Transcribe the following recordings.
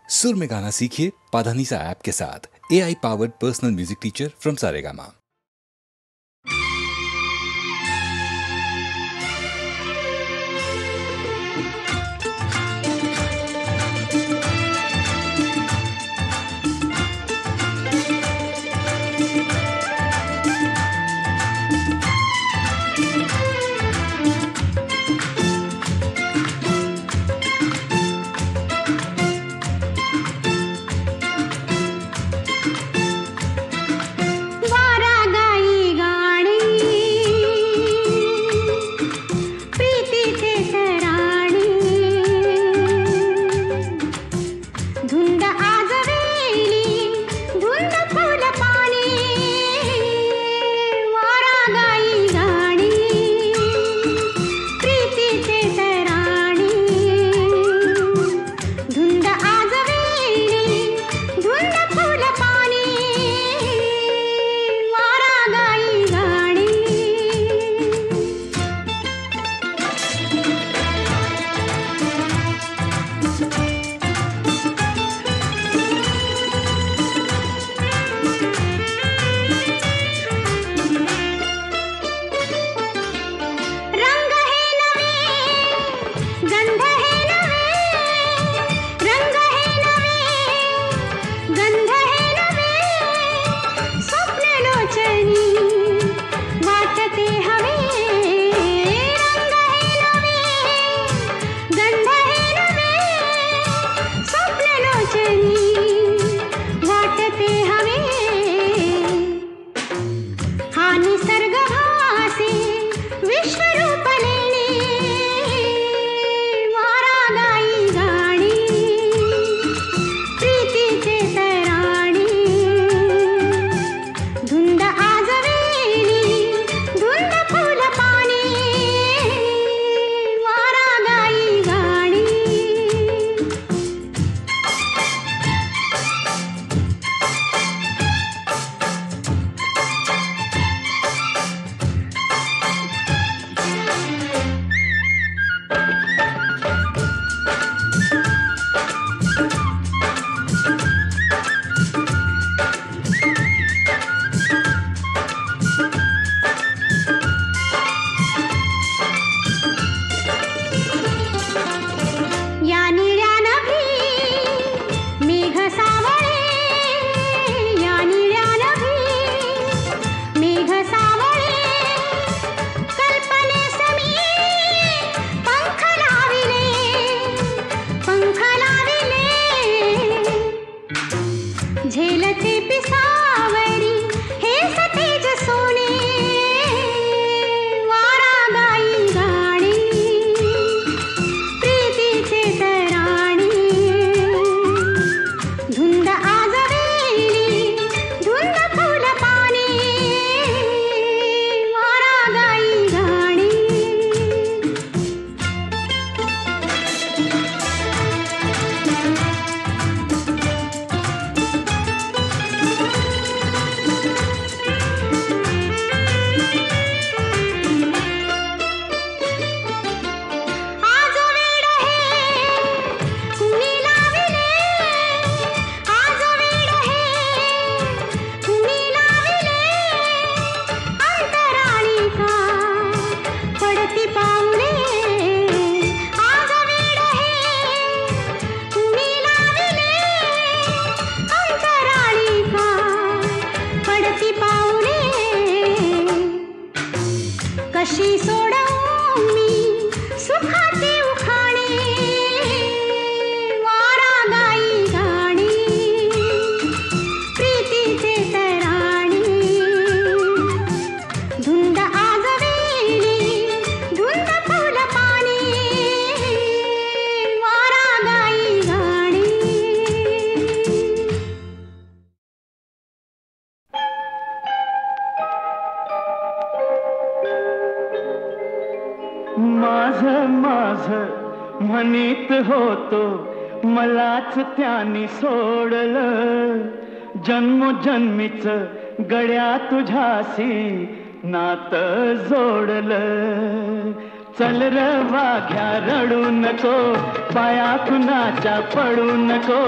सुर में गाना सीखिए पाधानीसा ऐप के साथ। AI powered personal music teacher from Saregama. म्हणीत होतो मलाच त्याने सोडलं, जन्मोजन्मीच गड्या तुझ्याशी नातं जोडलं. चल र वाघ्या रडू नको, पाया कुणाच्या पडू नको,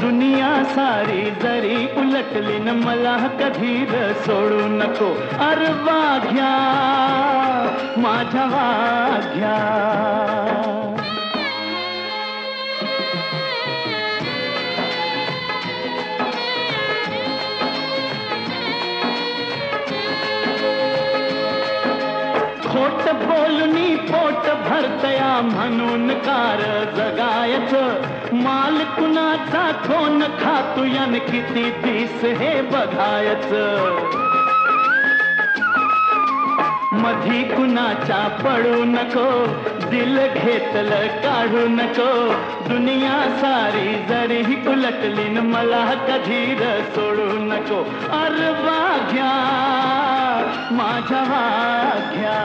दुनिया सारी जरी उलटली न मला कधी र सोडू नको. अरे वाघ्या माझ्या वाघ्या. खोट बोलणी पोट भरतया म्हणून कार जगायचं, माल कुणाचा कोण खातो यान किती दिस हे बघायचं. मधी कुणाच्या पडू नको, दिल घेतलं काढू नको, दुनिया सारी जरी उलटली न मला कधी र सोडू नको. अरे वाघ्या माझ्या वाघ्या.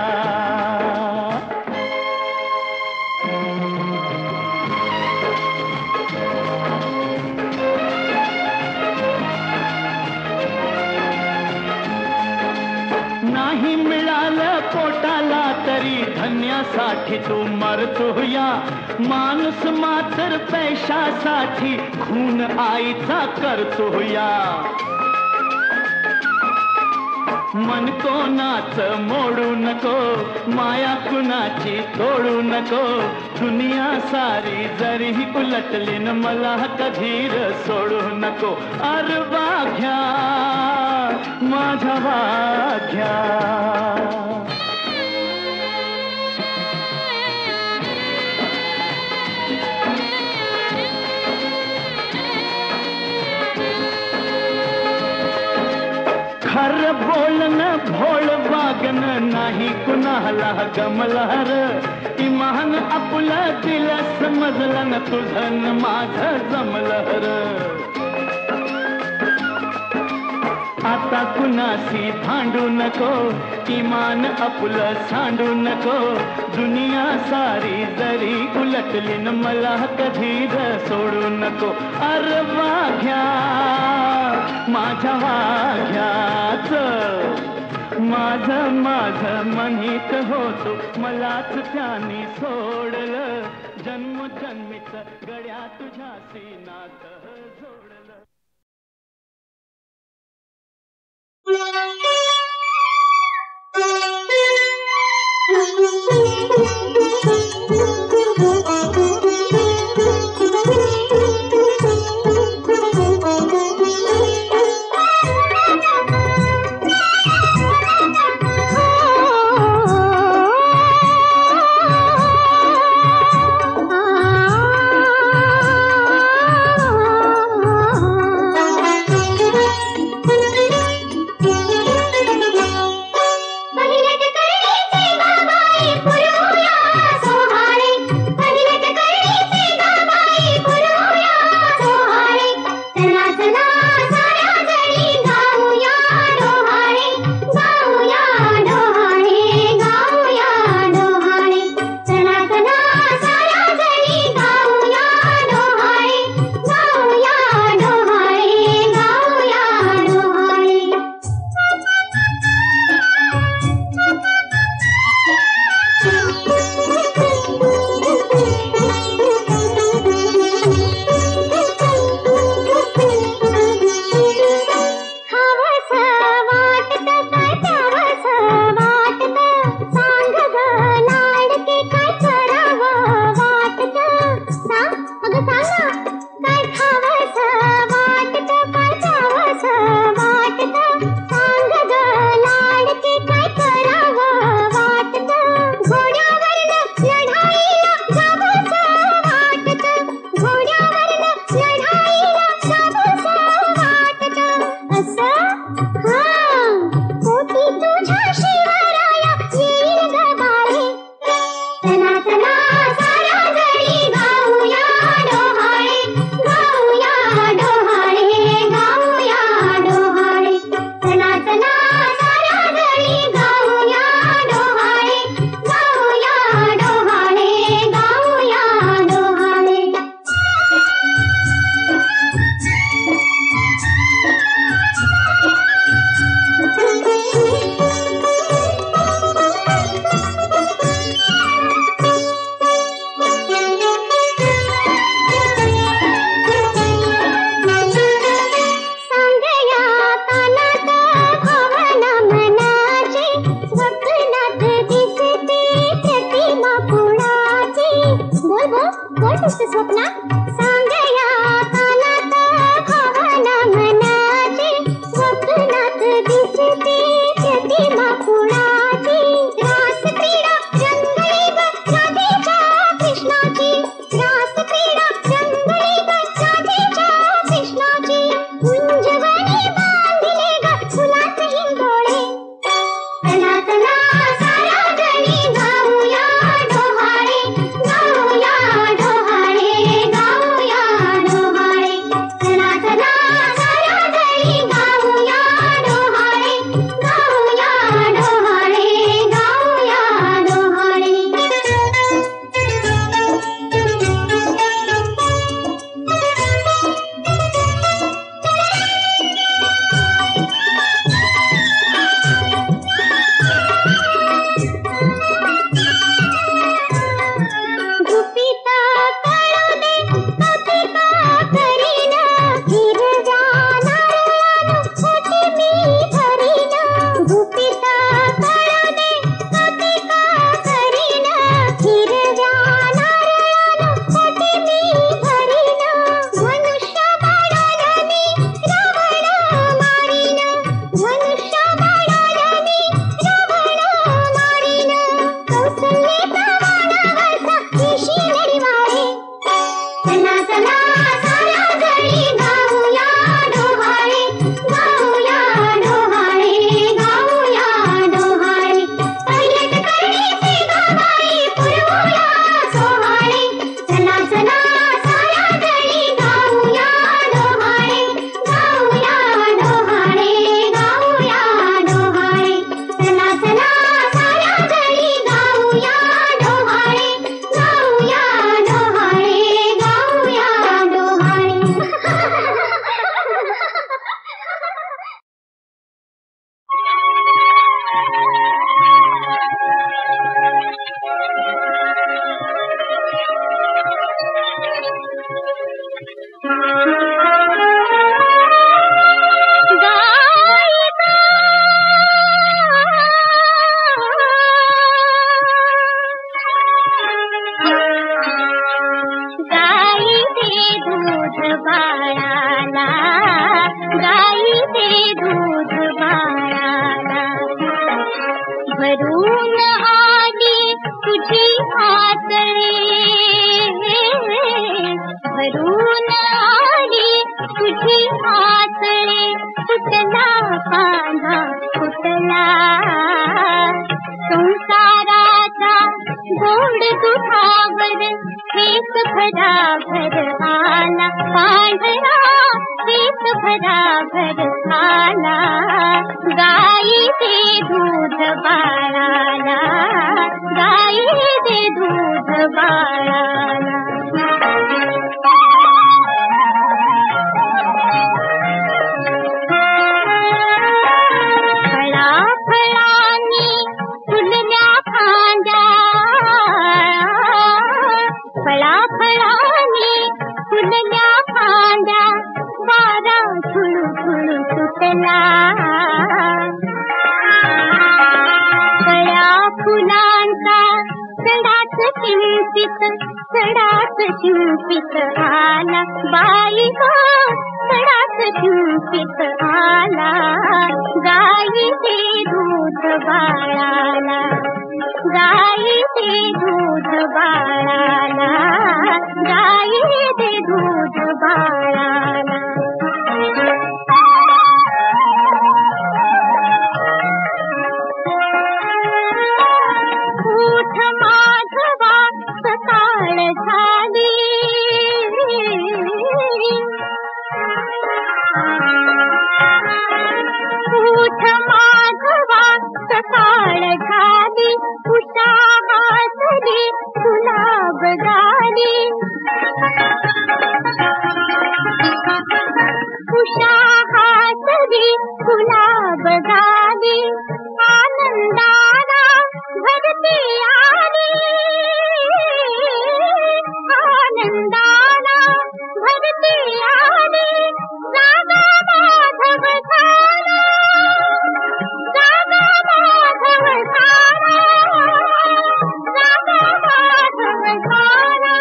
नाही मिळालं पोटाला तरी धन्यासाठी तू मरतोया, माणूस मात्र पैशासाठी खून आईचा करतोया. मन कोणाच मोडू नको, माया कुणाची तोडू नको, दुनिया सारी जरी उलटली न मला कधी र सोडू नको. अरे वाघ्या माझ्या वाघ्या. खर बोलन भोळ वागन नाही कुणाला गमलहर, इमान आपलं दिल समजलं न तुझं न माझं जमलहर. आता कुणाशी भांडू नको, इमान आपलं सांडू नको, दुनिया सारी जरी उलटली न मला कधी र सोडू नको. अरे वाघ्या माझ्या वाघ्याच, माझं माझं म्हणीत होतो मलाच त्याने सोडलं, जन्मजन्मीच गड्या तुझ्याशी नातं जोडलं. भरून आली तुझी आतळे, भरून आली तुझी आतळे, फुटला कांदा फुटला संसाराचा गोड दुधावर हेच भराभर आला पांढरा, हेच भराभर आला गाईचे दूध बाळाला, गाईचे दूध बाळाला. फळाफळांनी फुलल्या फांद्या, फळाफळांनी फुलल्या फांद्या, वारा झुळू झुळू सुटला. कळ्या फुलांचा सडाच शिंपित, सडाच शिंपित आला बाई गो, सडाच शिंपित आला गाईचे दूध बाळाला, गाईचे दूध बाळाला, गाईचे दूध बाळाला. उठ माधवा सकाळ झाली, उठ माधवा सकाळ झाली, उषा हासली गुलाब गाली, उषा हासली गुलाब गाली, आनंदाला भरती आली, आनंदाला भरती आली, जागा माधव झाला, जागा माधव झाला, जागा माधव झाला.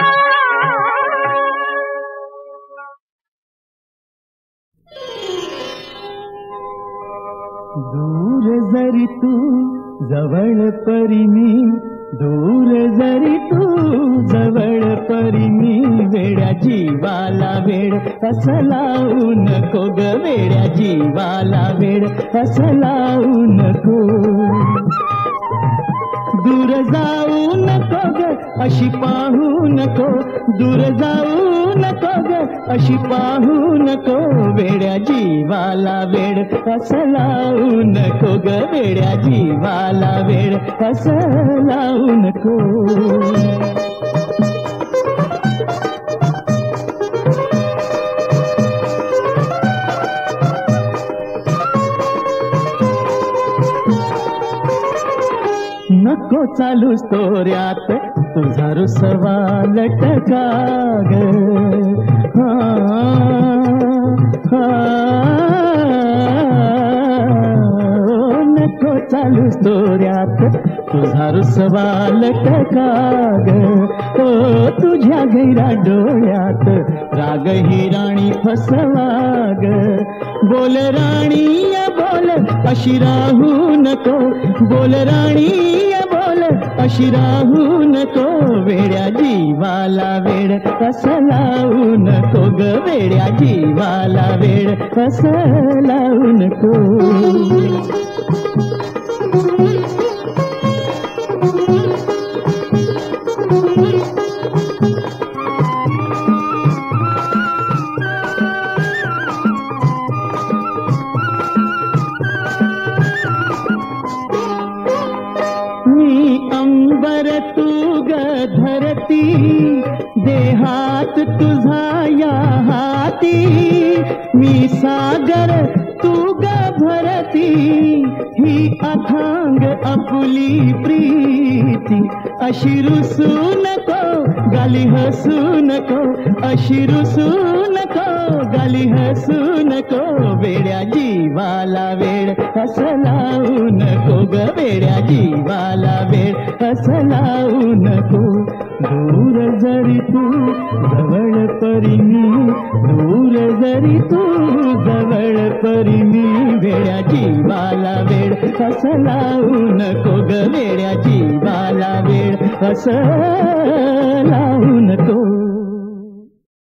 दूर जरी तू जवळ परी मी, दूर जरी तू जवळ परी मी, वेड्या जीवाला वेड असं लावू नको ग, वेड्या जीवाला वेड असं लावू नको. दूर जाऊ नको ग अशी पाहू नको, दूर जाऊ नको ग अशी पाहू नको, वेड्या जीवाला वेड असं लावू नको ग, वेड्या जीवाला वेड असं लावू नको. नको चालूस तोऱ्यात तुझा रुसवा लटका ग, नको चालूस तोऱ्यात तुझा रुसवा लटका ग, ओ तुझ्या गैरा डोळ्यात राग ही राणी फसवा ग. बोल राणी बोल अशी राहू नको, बोल राणी बोल अशी राहू नको, वेड्या जीवाला वेड असं लावू नको ग, वेड्या जीवाला वेड असं लावू नको. देहात तुझा या हाती, मी सागर तू ग भरती, प्रीती ही अथांग आपुली प्रीती अशी रुसू नको गाली हसू नको अशी रुसू नको गाली हसू नको वेड्या जीवाला वेड हस लावू नको ग वेड्या जीवाला वेड हस लावू नको दूर जरी तू जवळ परी मी दूर जरी तू जवळ परी मी वेड्या जीवाला वेड हस लावू नको ग वेड्या जीवाला वेड हस लावू नको.